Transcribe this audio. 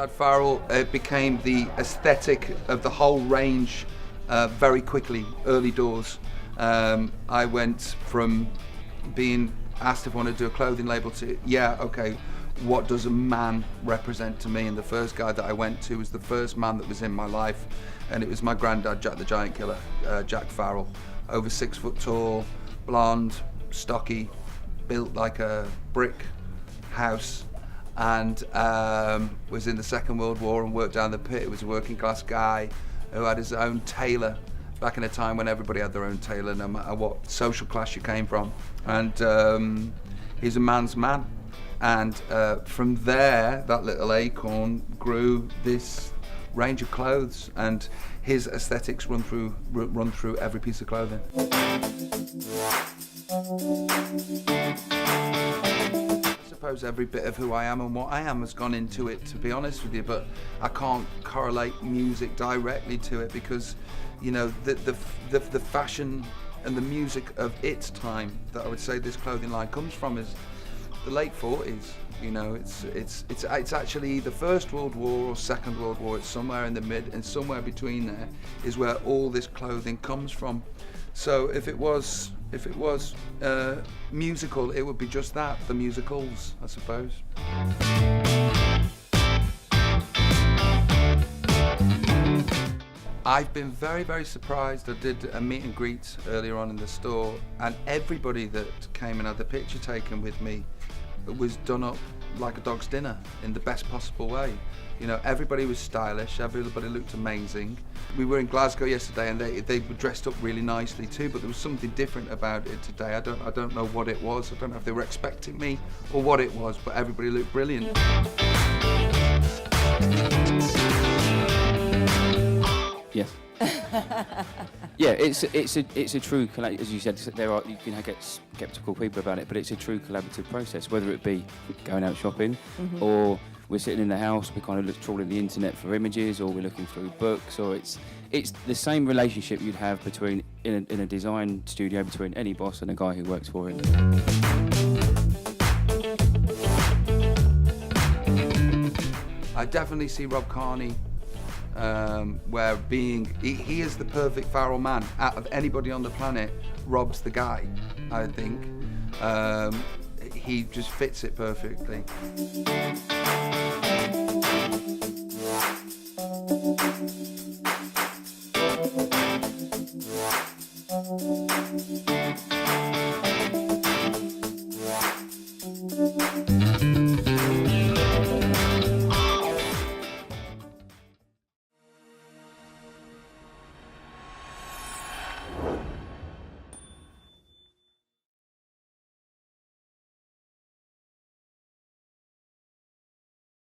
Jack Farrell became the aesthetic of the whole range very quickly, early doors. I went from being asked if I wanted to do a clothing label to, yeah, okay, what does a man represent to me? And the first guy that I went to was the first man that was in my life, and it was my granddad, Jack the Giant Killer, Jack Farrell. Over 6 foot tall, blonde, stocky, built like a brick house, and was in the Second World War and worked down the pit. He was a working class guy who had his own tailor back in a time when everybody had their own tailor, no matter what social class you came from. And he's a man's man. And from there, that little acorn grew this range of clothes, and his aesthetics run through every piece of clothing. I suppose every bit of who I am and what I am has gone into it, to be honest with you, but I can't correlate music directly to it, because, you know, the fashion and the music of its time that I would say this clothing line comes from is the late 40s. You know, it's actually the First World War or Second World War. It's somewhere in the mid, and somewhere between there is where all this clothing comes from. So if it was musical, it would be just that, the musicals, I suppose. I've been very, very surprised. I did a meet and greet earlier on in the store, and everybody that came and had the picture taken with me was done up like a dog's dinner in the best possible way. You know, everybody was stylish, everybody looked amazing. We were in Glasgow yesterday, and they were dressed up really nicely too, but there was something different about it today. I don't know what it was. I don't know if they were expecting me or what it was, but everybody looked brilliant. Yes. Yeah, it's a true, as you said, you can get sceptical people about it, but it's a true collaborative process, whether it be going out shopping, or we're sitting in the house, we're kind of trawling the internet for images, or we're looking through books, or it's the same relationship you'd have between in a design studio between any boss and a guy who works for him. I definitely see Rob Kearney where he is the perfect Farrell man. Out of anybody on the planet, Rob's the guy, I think. He just fits it perfectly.